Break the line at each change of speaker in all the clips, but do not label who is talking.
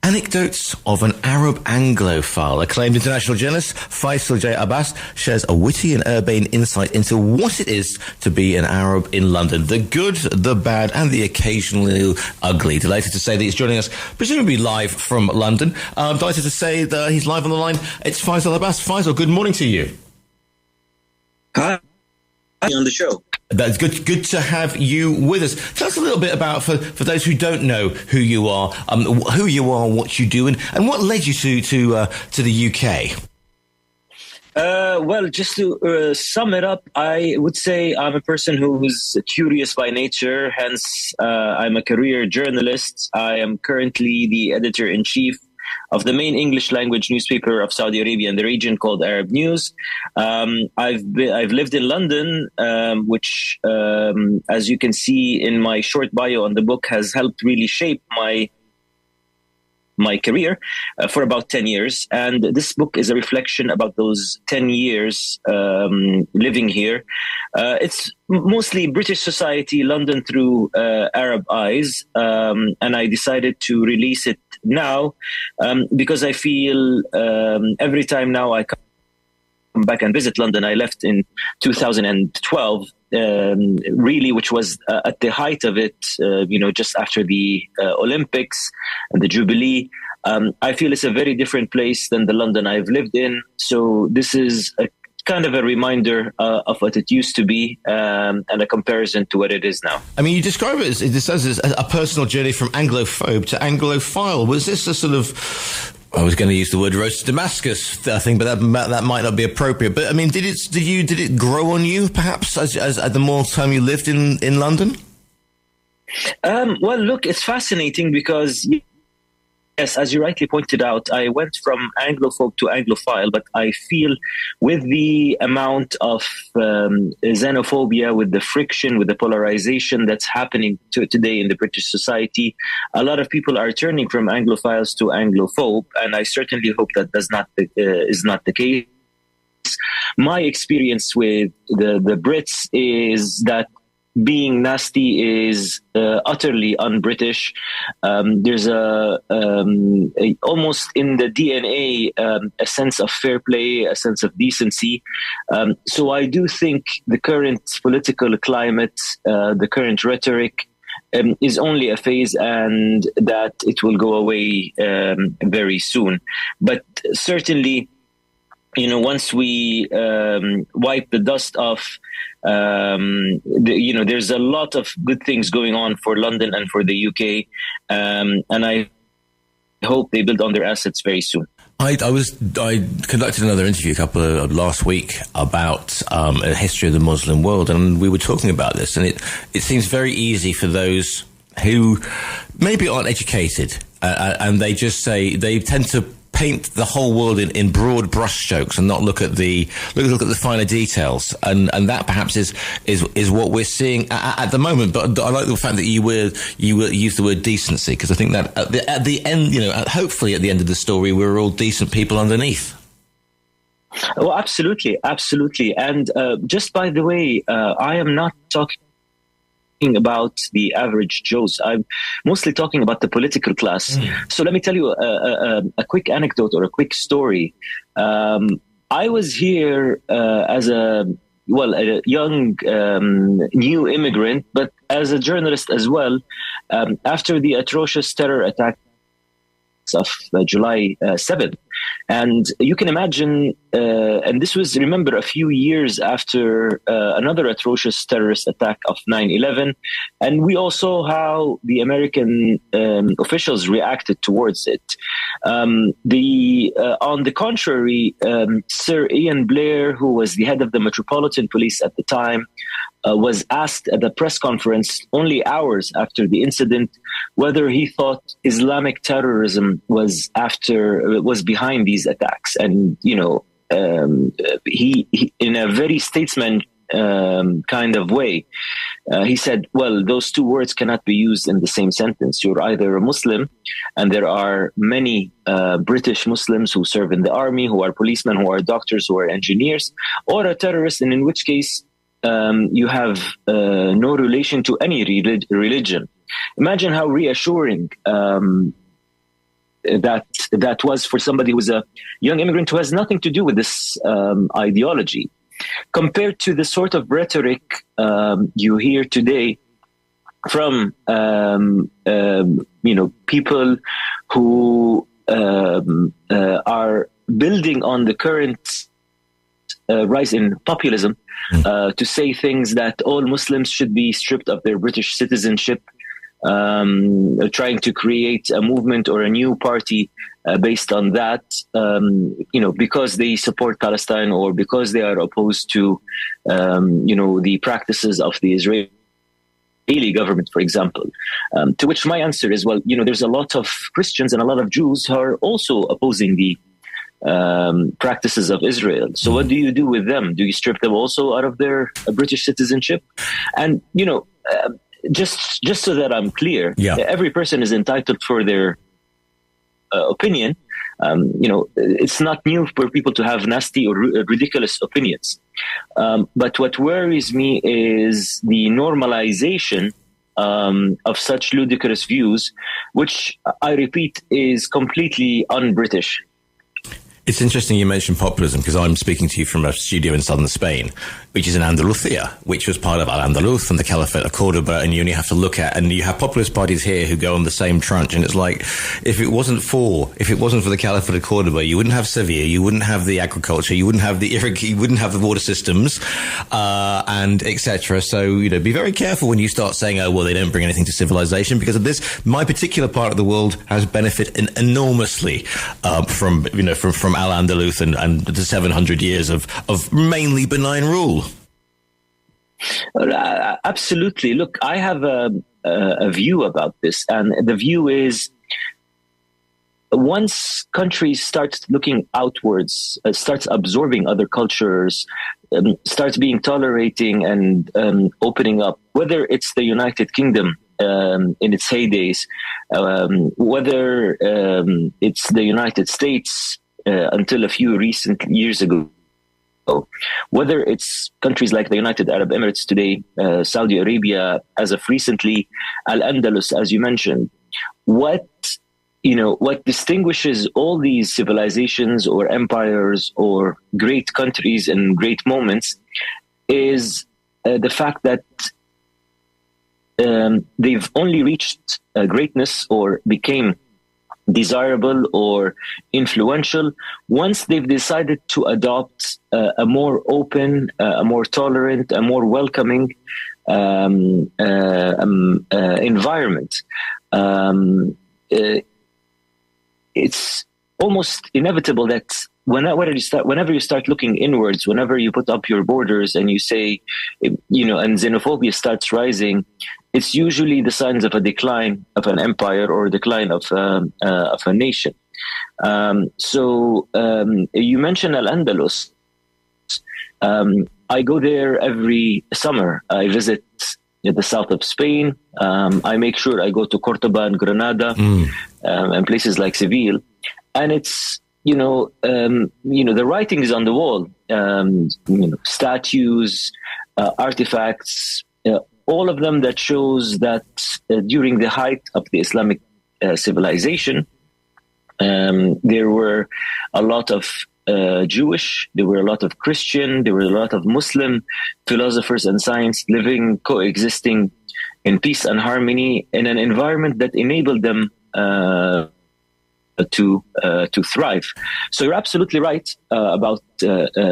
Anecdotes of an Arab Anglophile. Acclaimed international journalist Faisal J. Abbas shares a witty and urbane insight into what it is to be an Arab in London. The good, the bad, and the occasionally ugly. Delighted to say that he's joining us, presumably live from London. I'm delighted to say that he's live on the line. It's Faisal Abbas. Faisal, good morning to you.
Hi, on the show.
That's good to have you with us. Tell us a little bit about, for those who don't know who you are, what you do, and what led you to the UK.
Well, just to sum it up, I would say I'm a person who's curious by nature. Hence, I'm a career journalist. I am currently the editor-in-chief of the main English language newspaper of Saudi Arabia in the region called Arab News. I've lived in London, which, as you can see in my short bio on the book, has helped really shape my career for about 10 years. And this book is a reflection about those 10 years living here. It's mostly British society, London through Arab eyes. And I decided to release it now because I feel every time now I come back and visit London. I left in 2012, really, which was at the height of it, just after the Olympics and the Jubilee. I feel it's a very different place than the London I've lived in. So this is a kind of a reminder of what it used to be and a comparison to what it is now.
I mean, you describe it as a personal journey from Anglophobe to Anglophile. Was this a sort of, I was going to use the word road to Damascus thing, but that might not be appropriate. But I mean, did it grow on you perhaps as the more time you lived in London?
Well, look, it's fascinating because, yes, as you rightly pointed out, I went from Anglophobe to Anglophile, but I feel with the amount of xenophobia, with the friction, with the polarization that's happening today in the British society, a lot of people are turning from Anglophiles to Anglophobe, and I certainly hope that is not the case. My experience with the Brits is that being nasty is utterly un-British. There's almost in the DNA a sense of fair play, a sense of decency. So I do think the current political climate, the current rhetoric, is only a phase, and that it will go away very soon. But certainly, once we wipe the dust off, there's a lot of good things going on for London and for the UK, and I hope they build on their assets very soon.
I conducted another interview last week about a history of the Muslim world, and we were talking about this, and it seems very easy for those who maybe aren't educated, and they just say they tend to paint the whole world in broad brushstrokes and not look at the finer details, and that perhaps is what we're seeing at the moment. But I like the fact that you used the word decency, because I think that at the end, hopefully at the end of the story, we're all decent people underneath.
Well, absolutely, and just by the way, I am not talking about the average Joes. I'm mostly talking about the political class. So let me tell you a quick anecdote or a quick story. I was here as a young new immigrant, but as a journalist as well, after the atrocious terror attacks of July 7th. And you can imagine, and this was, remember, a few years after another atrocious terrorist attack of 9/11. And we all saw how the American officials reacted towards it. On the contrary, Sir Ian Blair, who was the head of the Metropolitan Police at the time, was asked at a press conference only hours after the incident whether he thought Islamic terrorism was behind these attacks. And, he in a very statesman kind of way, he said, well, those two words cannot be used in the same sentence. You're either a Muslim, and there are many British Muslims who serve in the army, who are policemen, who are doctors, who are engineers, or a terrorist, and in which case you have no relation to any religion. Imagine how reassuring that was for somebody who's a young immigrant who has nothing to do with this ideology, compared to the sort of rhetoric you hear today from people who are building on the current rise in populism to say things that all Muslims should be stripped of their British citizenship, trying to create a movement or a new party based on that, because they support Palestine or because they are opposed to, the practices of the Israeli government, for example. To which my answer is, well, there's a lot of Christians and a lot of Jews who are also opposing the practices of Israel. So what do you do with them? Do you strip them also out of their British citizenship? And, just so that I'm clear, every person is entitled for their opinion. It's not new for people to have nasty or ridiculous opinions. But what worries me is the normalization of such ludicrous views, which I repeat is completely un-British.
It's interesting you mentioned populism, because I'm speaking to you from a studio in southern Spain, which is in Andalusia, which was part of Al-Andalus and the Caliphate of Cordoba, and you only have to look at, and you have populist parties here who go on the same tranche, and it's like, if it wasn't for the Caliphate of Cordoba, you wouldn't have Seville, you wouldn't have the agriculture, you wouldn't have the water systems, and etc. So, be very careful when you start saying, oh, well, they don't bring anything to civilization, because of this. My particular part of the world has benefited enormously from Al-Andalus and the 700 years of mainly benign rule.
Absolutely. Look, I have a view about this, and the view is, once countries start looking outwards, starts absorbing other cultures, starts being tolerating and opening up, whether it's the United Kingdom in its heydays, whether it's the United States until a few recent years ago, whether it's countries like the United Arab Emirates today, Saudi Arabia as of recently, Al-Andalus, as you mentioned, what distinguishes all these civilizations or empires or great countries and great moments is the fact that they've only reached greatness or became desirable or influential once they've decided to adopt a more open, a more tolerant, a more welcoming environment. It's almost inevitable that whenever you start looking inwards, whenever you put up your borders and you say, and xenophobia starts rising, it's usually the signs of a decline of an empire or a decline of a nation. So you mentioned Al-Andalus. I go there every summer. I visit the south of Spain. I make sure I go to Cordoba and Granada and places like Seville. And it's, the writing is on the wall. Statues, artifacts, all of them that shows that during the height of the Islamic civilization, there were a lot of Jewish, there were a lot of Christian, there were a lot of Muslim philosophers and science coexisting in peace and harmony in an environment that enabled them to thrive. So you're absolutely right about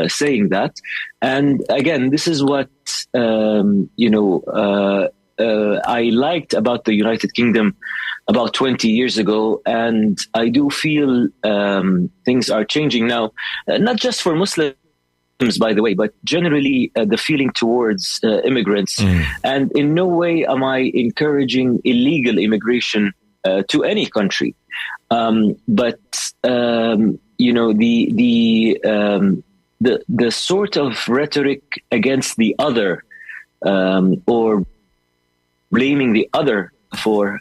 saying that. And again, this is what I liked about the United Kingdom about 20 years ago, and I do feel things are changing now, not just for Muslims, by the way, but generally the feeling towards immigrants. And in no way am I encouraging illegal immigration to any country. But the sort of rhetoric against the other, or blaming the other for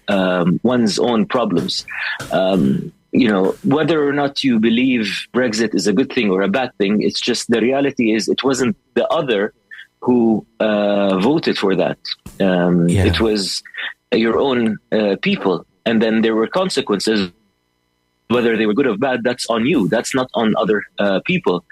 one's own problems, whether or not you believe Brexit is a good thing or a bad thing, it's just the reality is it wasn't the other who voted for that. It was your own people. And then there were consequences whether they were good or bad, that's on you. That's not on other people,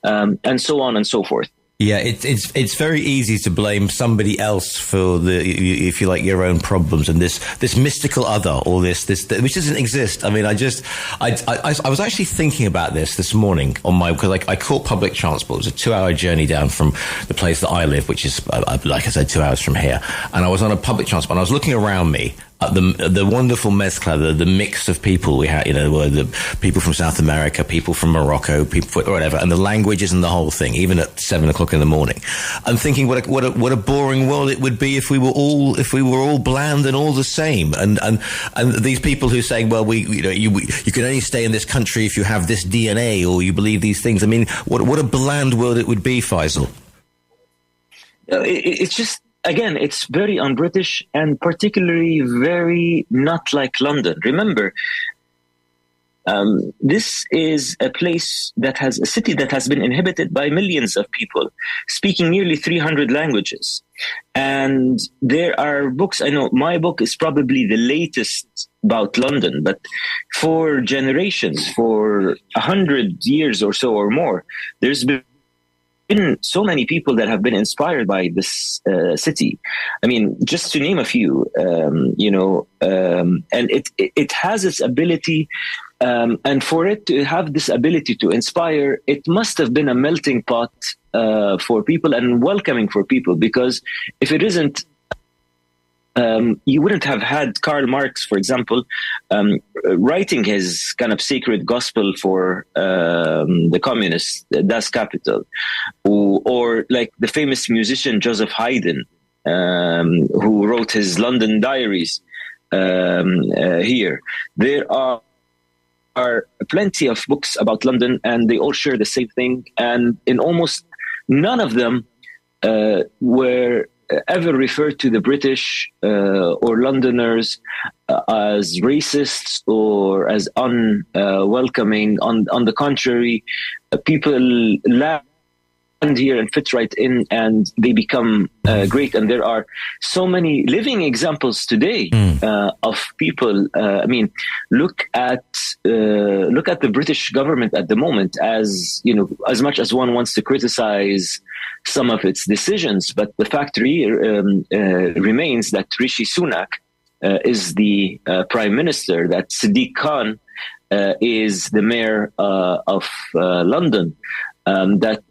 and so on and so forth.
Yeah, it's very easy to blame somebody else for if you like, your own problems, and this mystical other, or this which doesn't exist. I mean, I was actually thinking about this morning because I caught public transport. It was a 2-hour journey down from the place that I live, which is, like I said, 2 hours from here, and I was on a public transport, and I was looking around me at the wonderful mezcla, the mix of people we had, the people from South America, people from Morocco, people or whatever, and the languages and the whole thing, even at 7 o'clock in the morning. I'm thinking what a boring world it would be if we were all bland and all the same. And these people who say, well, you can only stay in this country if you have this DNA or you believe these things. I mean, what a bland world it would be, Faisal.
It's just, again, it's very un-British and particularly very not like London. Remember, this is a city that has been inhabited by millions of people, speaking nearly 300 languages. And there are books, I know my book is probably the latest about London, but for generations, for 100 years or so or more, there's been so many people that have been inspired by this city. I mean, just to name a few, and it has its ability, and for it to have this ability to inspire, it must have been a melting pot for people and welcoming for people, because if it isn't, you wouldn't have had Karl Marx, for example, writing his kind of sacred gospel for the communists, Das Kapital, or like the famous musician Joseph Haydn, who wrote his London Diaries here. There are plenty of books about London, and they all share the same thing. And in almost none of them were ever referred to the British or Londoners as racists or as unwelcoming. On the contrary, people land here and fit right in, and they become great. And there are so many living examples today of people. I mean, look at the British government at the moment. As you know, as much as one wants to criticize some of its decisions, but the fact remains that Rishi Sunak is the prime minister, that Sadiq Khan is the mayor of London, that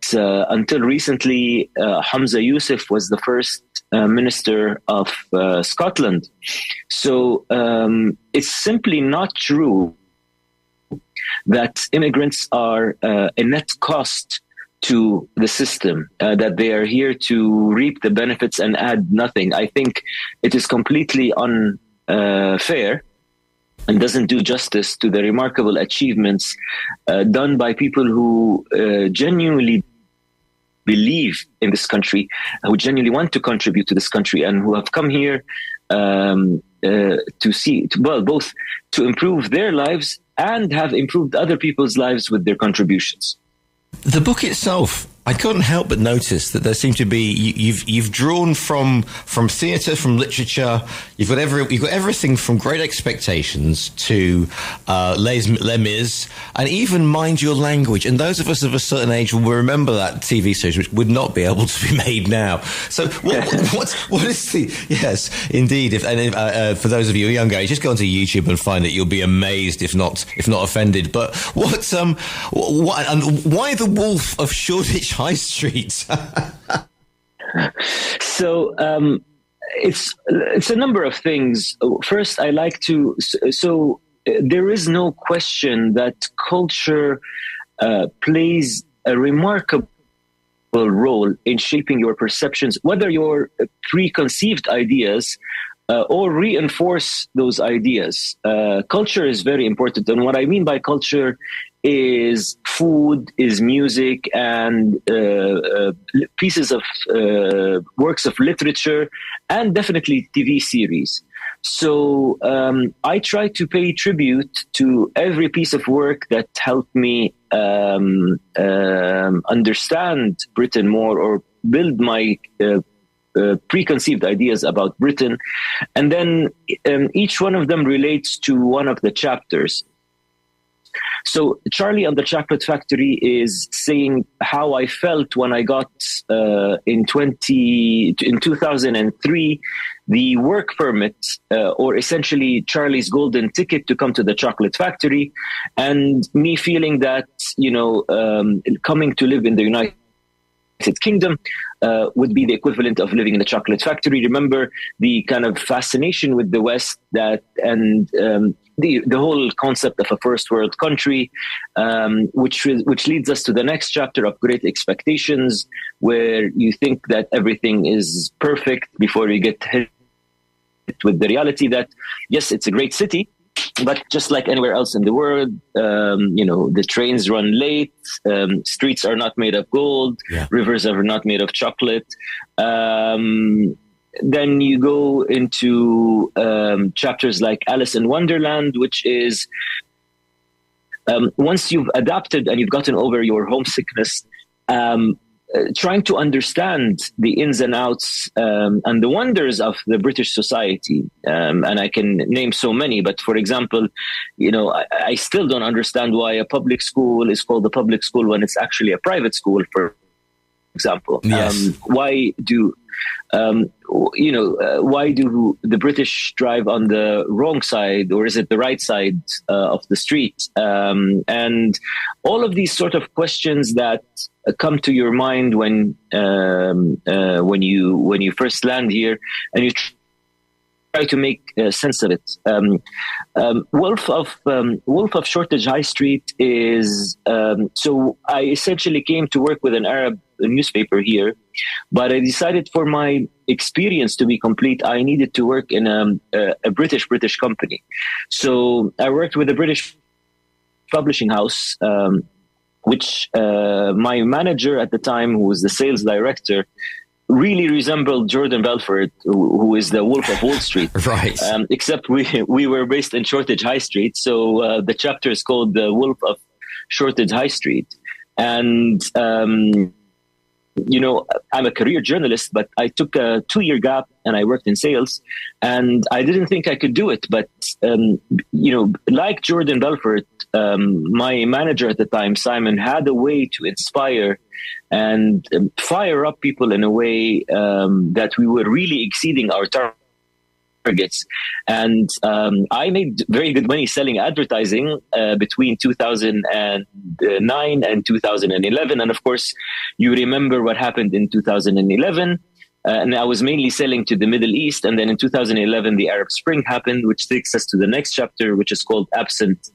until recently Hamza Yusuf was the first minister of Scotland. So it's simply not true that immigrants are a net cost to the system, that they are here to reap the benefits and add nothing. I think it is completely unfair and doesn't do justice to the remarkable achievements done by people who genuinely believe in this country, who genuinely want to contribute to this country, and who have come here both to improve their lives and have improved other people's lives with their contributions.
The book itself, I couldn't help but notice that there seemed to be you've drawn from theatre, from literature. You've got everything from Great Expectations to Les Mis, and even Mind Your Language. And those of us of a certain age will remember that TV series, which would not be able to be made now. So what is the yes, indeed. For those of you younger age, just go onto YouTube and find it. You'll be amazed, if not offended. But why the Wolf of Shoreditch High Street?
So it's a number of things. First, I like to. So there is no question that culture plays a remarkable role in shaping your perceptions, whether your preconceived ideas or reinforce those ideas. Culture is very important, and what I mean by culture is food, is music, and pieces of works of literature, and definitely TV series. So I try to pay tribute to every piece of work that helped me understand Britain more, or build my preconceived ideas about Britain. And then each one of them relates to one of the chapters. So Charlie and the Chocolate Factory is saying how I felt when I got in 2003 the work permit, or essentially Charlie's golden ticket to come to the chocolate factory, and me feeling that, coming to live in the United Kingdom would be the equivalent of living in a chocolate factory. Remember the kind of fascination with the West and the whole concept of a first world country, which leads us to the next chapter of Great Expectations, where you think that everything is perfect before you get hit with the reality that, yes, it's a great city, but just like anywhere else in the world, the trains run late, streets are not made of gold, rivers are not made of chocolate. Then you go into chapters like Alice in Wonderland, which is once you've adapted and you've gotten over your homesickness, trying to understand the ins and outs and the wonders of the British society. And I can name so many, but for example, I still don't understand why a public school is called a public school when it's actually a private school, for example.
Yes.
Why do the British drive on the wrong side, or is it the right side of the street? And all of these sort of questions that come to your mind when you first land here, and you try to make sense of it. Wolf of Shoreditch High Street is so I essentially came to work with an Arab newspaper here, but I decided for my experience to be complete, I needed to work in a British company. So I worked with a British publishing house, which my manager at the time, who was the sales director, really resembled Jordan Belfort, who is the Wolf of Wall Street.
Right.
Except we were based in Shoreditch High Street. So the chapter is called The Wolf of Shoreditch High Street. And, I'm a career journalist, but I took a 2-year gap and I worked in sales, and I didn't think I could do it. But, like Jordan Belfort, my manager at the time, Simon, had a way to inspire and fire up people in a way that we were really exceeding our targets. And I made very good money selling advertising between 2009 and 2011. And of course, you remember what happened in 2011. And I was mainly selling to the Middle East. And then in 2011, the Arab Spring happened, which takes us to the next chapter, which is called Absent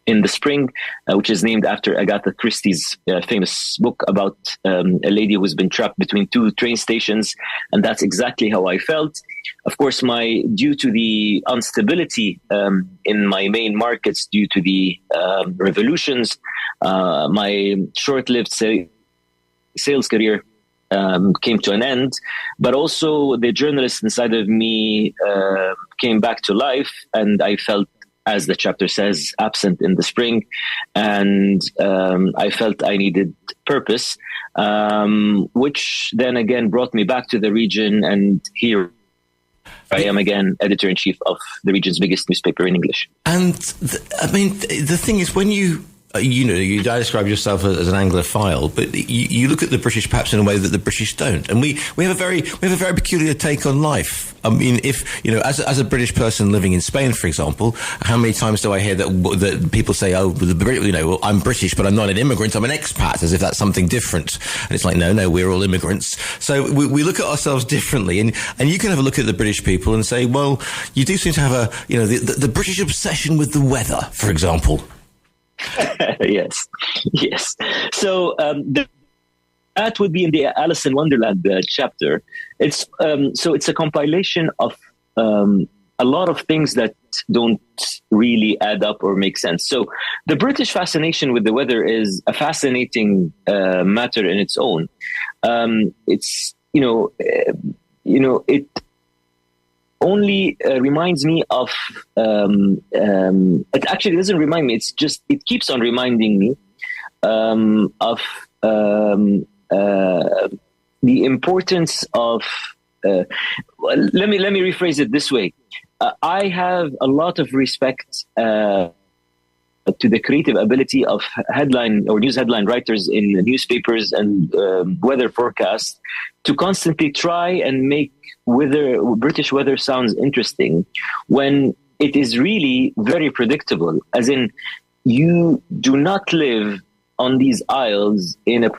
in the Spring, which is named after Agatha Christie's famous book about a lady who's been trapped between 2 train stations. And that's exactly how I felt. Of course, due to the instability in my main markets, due to the revolutions, my short-lived sales career came to an end. But also the journalist inside of me came back to life, and I felt, as the chapter says, absent in the spring. And I felt I needed purpose, which then again brought me back to the region. And here I am again, editor-in-chief of the region's biggest newspaper in English.
And the thing is, when you describe yourself as an Anglophile, but you look at the British perhaps in a way that the British don't, and we have a very peculiar take on life. I mean, if as a British person living in Spain, for example, how many times do I hear that people say, "Oh, well, I'm British, but I'm not an immigrant. I'm an expat," as if that's something different. And it's like, no, we're all immigrants. So we look at ourselves differently, and you can have a look at the British people and say, well, you do seem to have the British obsession with the weather, for example.
Yes. So that would be in the Alice in Wonderland chapter. It's a compilation of a lot of things that don't really add up or make sense. So the British fascination with the weather is a fascinating matter in its own. It only reminds me of, it actually doesn't remind me, it keeps on reminding me of the importance of, let me rephrase it this way. I have a lot of respect to the creative ability of headline or news headline writers in newspapers and weather forecasts to constantly try and make British weather sounds interesting when it is really very predictable. As in, you do not live on these isles in a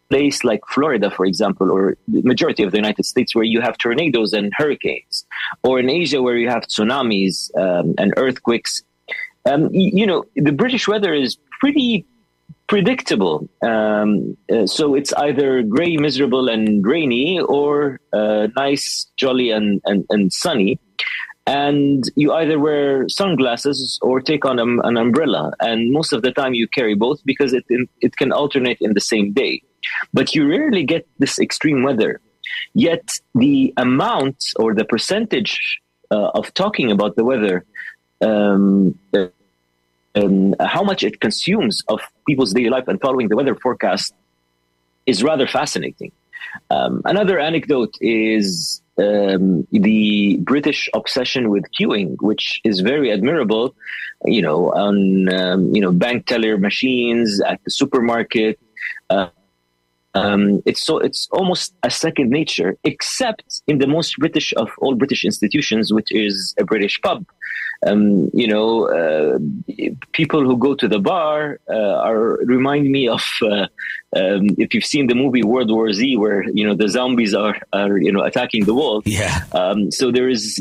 place like Florida, for example, or the majority of the United States, where you have tornadoes and hurricanes, or in Asia where you have tsunamis and earthquakes. The British weather is pretty predictable. So it's either gray, miserable, and rainy, or nice, jolly, and sunny. And you either wear sunglasses or take on an umbrella. And most of the time you carry both because it can alternate in the same day. But you rarely get this extreme weather. Yet the amount or the percentage of talking about the weather, how much it consumes of people's daily life and following the weather forecast is rather fascinating. Another anecdote is the British obsession with queuing, which is very admirable, on bank teller machines at the supermarket. It's almost a second nature, except in the most British of all British institutions, which is a British pub. People who go to the bar remind me of if you've seen the movie World War Z, where the zombies are attacking the wall.
Yeah.
So there is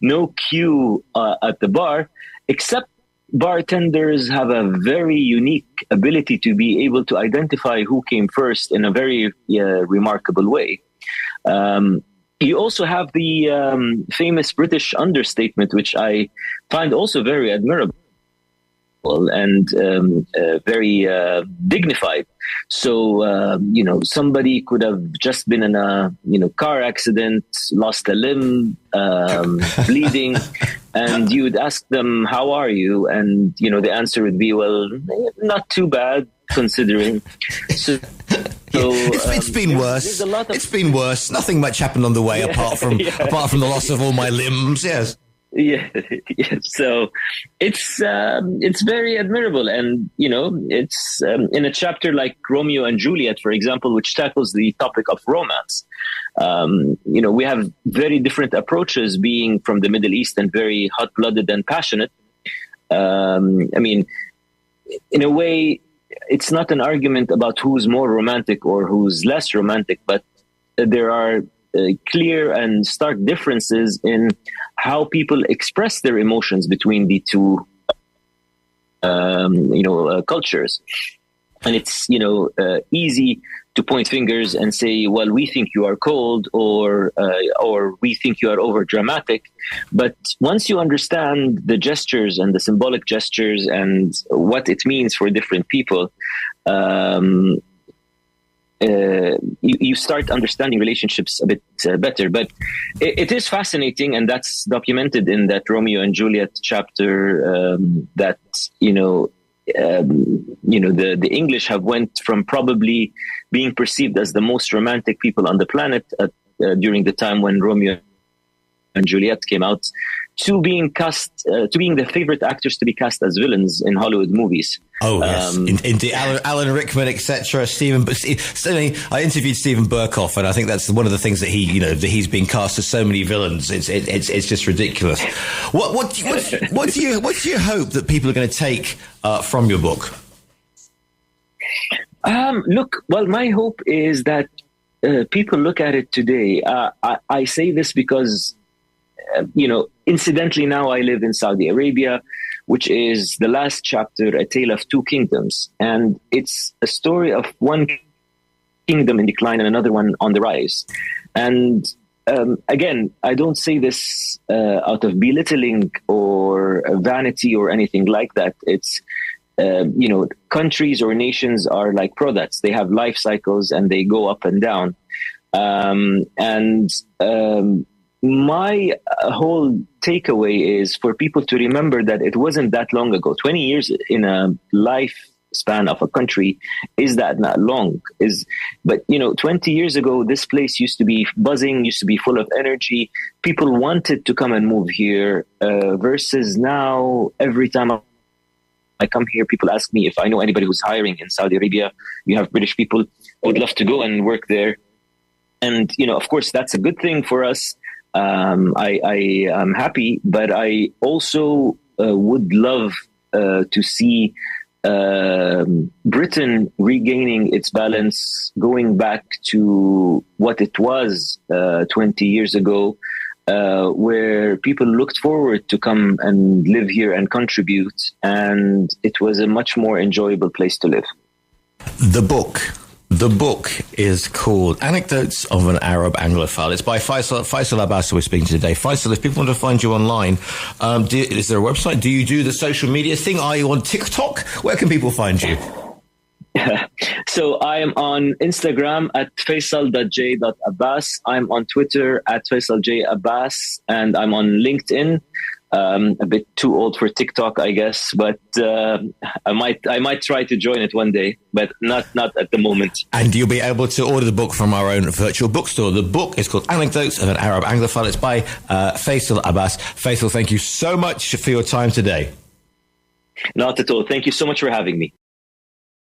no queue at the bar, except bartenders have a very unique ability to be able to identify who came first in a very remarkable way. You also have the famous British understatement, which I find also very admirable and very dignified. So, somebody could have just been in a, car accident, lost a limb, bleeding, and you would ask them, how are you? And, the answer would be, well, not too bad, considering. So
it's been worse. It's been worse. Nothing much happened on the way apart from the loss of all my limbs. Yes.
Yeah. So it's very admirable, and it's in a chapter like Romeo and Juliet, for example, which tackles the topic of romance. We have very different approaches, being from the Middle East and very hot-blooded and passionate. In a way, it's not an argument about who's more romantic or who's less romantic, but there are clear and stark differences in how people express their emotions between the two, cultures. And it's, easy to point fingers and say, well, we think you are cold, or we think you are over dramatic. But once you understand the gestures and the symbolic gestures and what it means for different people, you start understanding relationships a bit better. But it is fascinating, and that's documented in that Romeo and Juliet chapter, that the English have went from probably being perceived as the most romantic people on the planet during the time when Romeo and Juliet came out, to being cast, to being the favorite actors to be cast as villains in Hollywood movies.
Oh, yes. Indeed. Alan Rickman, etc. I interviewed Stephen Burkoff, and I think that's one of the things that that he's been cast as so many villains. It's just ridiculous. What do you hope that people are going to take from your book?
My hope is that people look at it today. I say this because, incidentally, now I live in Saudi Arabia, which is the last chapter, A Tale of Two Kingdoms. And it's a story of one kingdom in decline and another one on the rise. And again, I don't say this out of belittling or vanity or anything like that. It's, countries or nations are like products. They have life cycles and they go up and down. My whole takeaway is for people to remember that it wasn't that long ago. 20 years in a lifespan of a country is that not long? But 20 years ago, this place used to be buzzing, used to be full of energy. People wanted to come and move here, versus now, every time I come here, people ask me if I know anybody who's hiring in Saudi Arabia. You have British people. I would love to go and work there. And, of course, that's a good thing for us. I am happy, but I also would love to see Britain regaining its balance, going back to what it was 20 years ago, where people looked forward to come and live here and contribute, and it was a much more enjoyable place to live.
The book is called Anecdotes of an Arab Anglophile. It's by Faisal Abbas, who we're speaking to today. Faisal, if people want to find you online, is there a website? Do you do the social media thing? Are you on TikTok? Where can people find you?
So I am on Instagram at faisal.j.abbas. I'm on Twitter at faisaljAbbas, and I'm on LinkedIn. A bit too old for TikTok, I guess, but I might try to join it one day, but not at the moment.
And you'll be able to order the book from our own virtual bookstore. The book is called Anecdotes of an Arab Anglophile. It's by Faisal Abbas. Faisal, thank you so much for your time today.
Not at all. Thank you so much for having me.